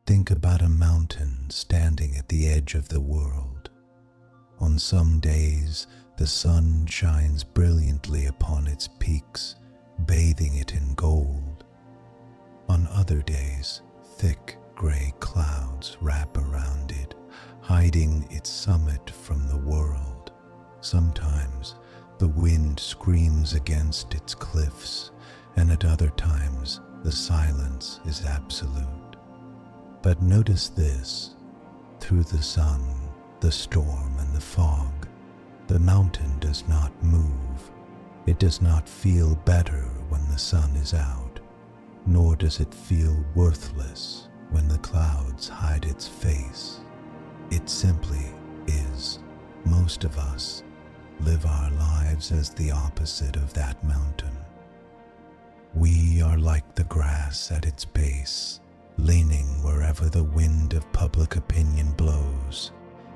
Think about a mountain standing at the edge of the world. On some days, the sun shines brilliantly upon its peaks, bathing it in gold. On other days, thick gray clouds wrap around it, hiding its summit from the world. Sometimes, the wind screams against its cliffs, and at other times, the silence is absolute. But notice this: through the sun, the storm, and the fog, the mountain does not move. It does not feel better when the sun is out, nor does it feel worthless when the clouds hide its face. It simply is. Most of us live our lives as the opposite of that mountain. We are like the grass at its base, leaning wherever the wind of public opinion blows,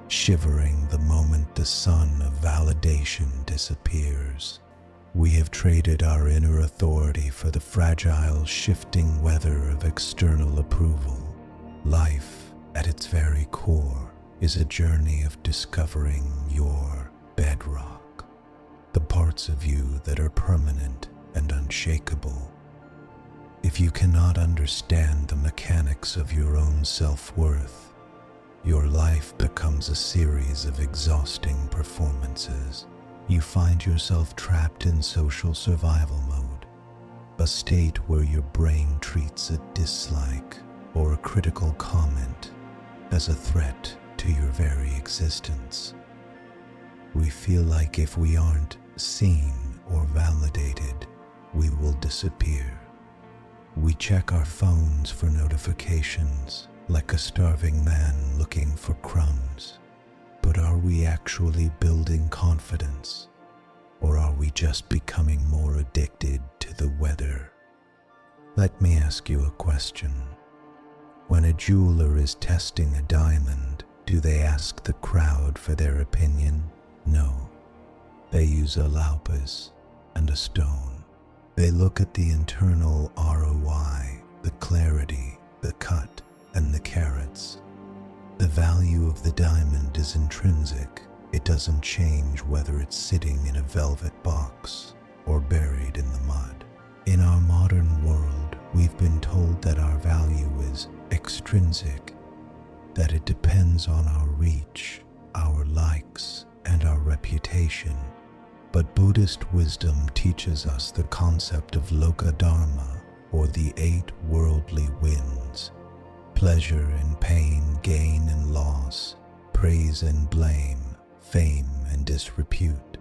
shivering the moment the sun of validation disappears. We have traded our inner authority for the fragile, shifting weather of external approval. Life, at its very core, is a journey of discovering your bedrock, the parts of you that are permanent and unshakable. If you cannot understand the mechanics of your own self-worth, your life becomes a series of exhausting performances. You find yourself trapped in social survival mode, a state where your brain treats a dislike or a critical comment as a threat to your very existence. We feel like if we aren't seen or validated, we will disappear. We check our phones for notifications like a starving man looking for crumbs. But are we actually building confidence, or are we just becoming more addicted to the weather? Let me ask you a question. When a jeweler is testing a diamond, do they ask the crowd for their opinion? No. They use a lapis and a stone. They look at the internal ROI, the clarity, the cut, and the carats. The value of the diamond is intrinsic. It doesn't change whether it's sitting in a velvet box or buried in the mud. In our modern world, we've been told that our value is extrinsic, that it depends on our reach, our likes, and our reputation. But Buddhist wisdom teaches us the concept of Loka-Dharma, or the 8 worldly winds: pleasure and pain, gain and loss, praise and blame, fame and disrepute.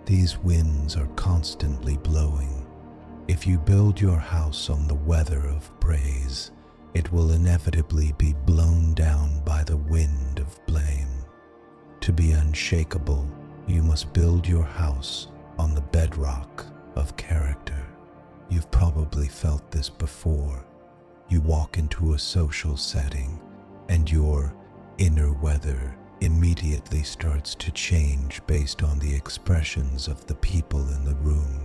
These winds are constantly blowing. If you build your house on the weather of praise, it will inevitably be blown down by the wind of blame. To be unshakable, you must build your house on the bedrock of character. You've probably felt this before. You walk into a social setting, and your inner weather immediately starts to change based on the expressions of the people in the room.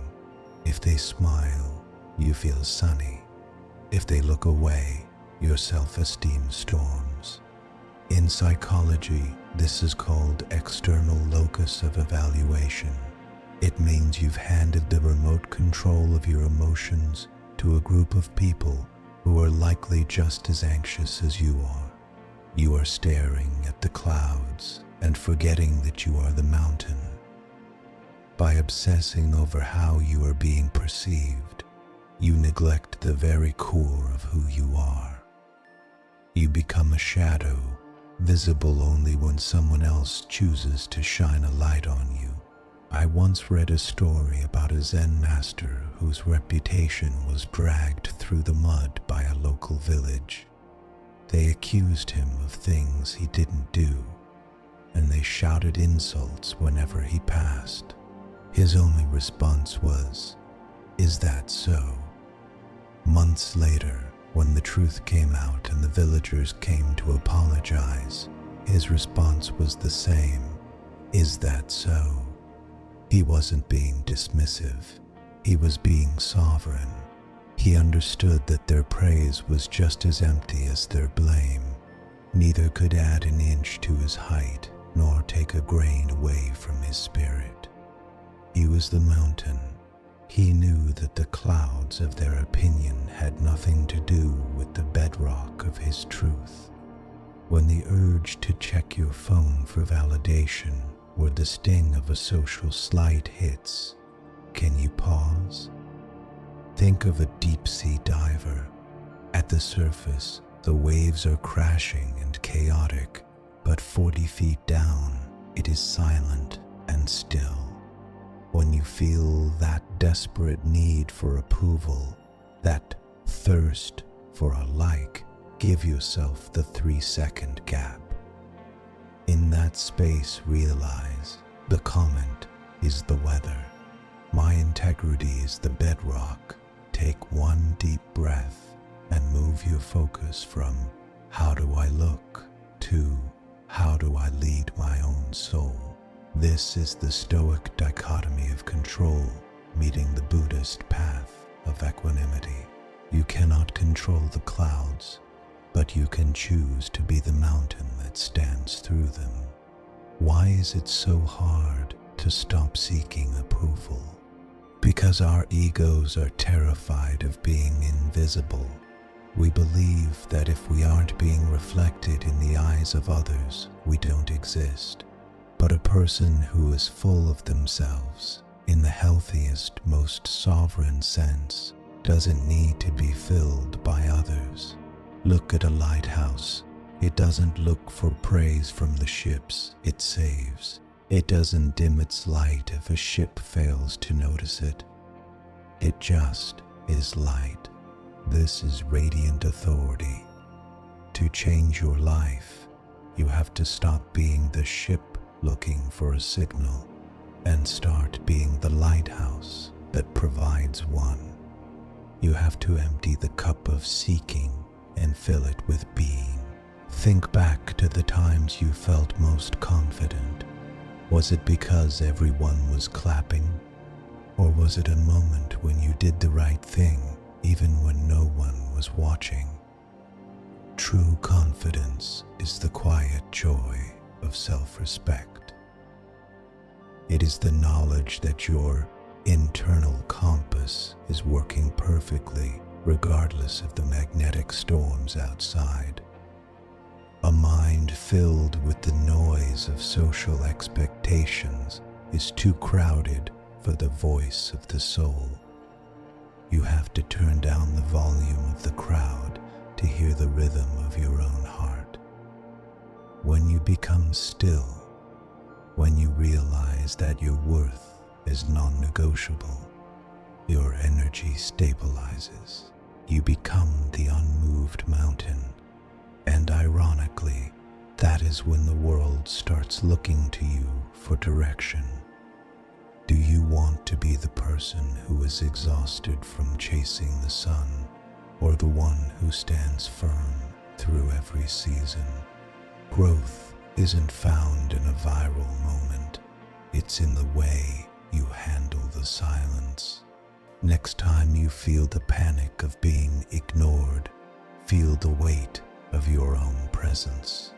If they smile, you feel sunny. If they look away, your self-esteem storms. In psychology, this is called external locus of evaluation. It means you've handed the remote control of your emotions to a group of people who are likely just as anxious as you are. You are staring at the clouds and forgetting that you are the mountain. By obsessing over how you are being perceived, you neglect the very core of who you are. You become a shadow, visible only when someone else chooses to shine a light on you. I once read a story about a Zen master whose reputation was dragged through the mud by a local village. They accused him of things he didn't do, and they shouted insults whenever he passed. His only response was, "Is that so?" Months later, when the truth came out and the villagers came to apologize, his response was the same, "Is that so?" He wasn't being dismissive. He was being sovereign. He understood that their praise was just as empty as their blame. Neither could add an inch to his height, nor take a grain away from his spirit. He was the mountain. He knew that the clouds of their opinion had nothing to do with the bedrock of his truth. When the urge to check your phone for validation or the sting of a social slight hits, can you pause? Think of a deep-sea diver. At the surface, the waves are crashing and chaotic, but 40 feet down, it is silent and still. When you feel that desperate need for approval, that thirst for a like, give yourself the 3-second gap. In that space, realize the comment is the weather. My integrity is the bedrock. Take one deep breath and move your focus from how do I look to how do I lead my own soul. This is the Stoic dichotomy of control meeting the Buddhist path of equanimity. You cannot control the clouds, but you can choose to be the mountain that stands through them. Why is it so hard to stop seeking approval? Because our egos are terrified of being invisible. We believe that if we aren't being reflected in the eyes of others, we don't exist. But a person who is full of themselves, in the healthiest, most sovereign sense, doesn't need to be filled by others. Look at a lighthouse. It doesn't look for praise from the ships it saves. It doesn't dim its light if a ship fails to notice it. It just is light. This is radiant authority. To change your life, you have to stop being the ship looking for a signal and start being the lighthouse that provides one. You have to empty the cup of seeking and fill it with being. Think back to the times you felt most confident. Was it because everyone was clapping? Or was it a moment when you did the right thing even when no one was watching? True confidence is the quiet joy of self-respect. It is the knowledge that your internal compass is working perfectly regardless of the magnetic storms outside. A mind filled with the noise of social expectations is too crowded for the voice of the soul. You have to turn down the volume of the crowd to hear the rhythm of your own heart. When you become still, when you realize that your worth is non-negotiable, your energy stabilizes. You become the unmoved mountain. And ironically, that is when the world starts looking to you for direction. Do you want to be the person who is exhausted from chasing the sun, or the one who stands firm through every season? Growth isn't found in a viral moment. It's in the way you handle the silence. Next time you feel the panic of being ignored, feel the weight of your own presence.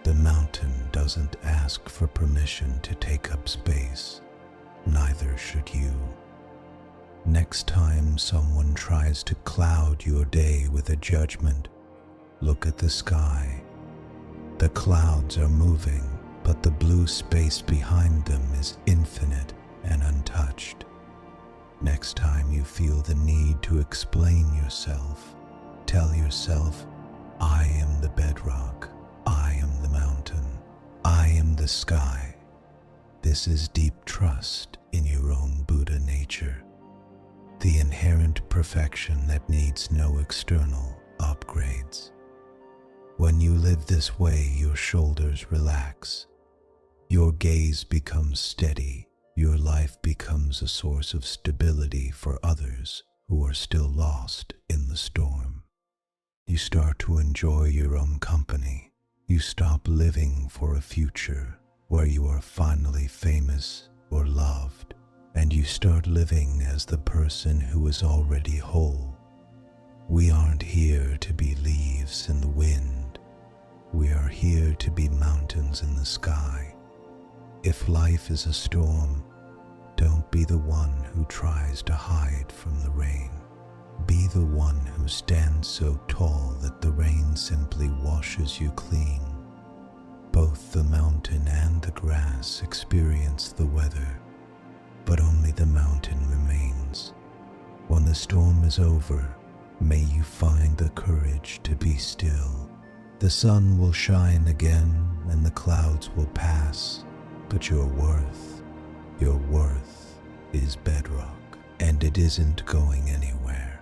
The mountain doesn't ask for permission to take up space. Neither should you. Next time someone tries to cloud your day with a judgment, look at the sky. The clouds are moving, but the blue space behind them is infinite and untouched. Next time you feel the need to explain yourself, tell yourself, I am the bedrock, I am the mountain, I am the sky. This is deep trust in your own Buddha nature, the inherent perfection that needs no external upgrades. When you live this way, your shoulders relax, your gaze becomes steady, your life becomes a source of stability for others who are still lost in the storm. You start to enjoy your own company. You stop living for a future where you are finally famous or loved, and you start living as the person who is already whole. We aren't here to be leaves in the wind. We are here to be mountains in the sky. If life is a storm, don't be the one who tries to hide from the rain. Be the one who stands so tall that the rain simply washes you clean. Both the mountain and the grass experience the weather, but only the mountain remains. When the storm is over, may you find the courage to be still. The sun will shine again and the clouds will pass, but your worth is bedrock, and it isn't going anywhere.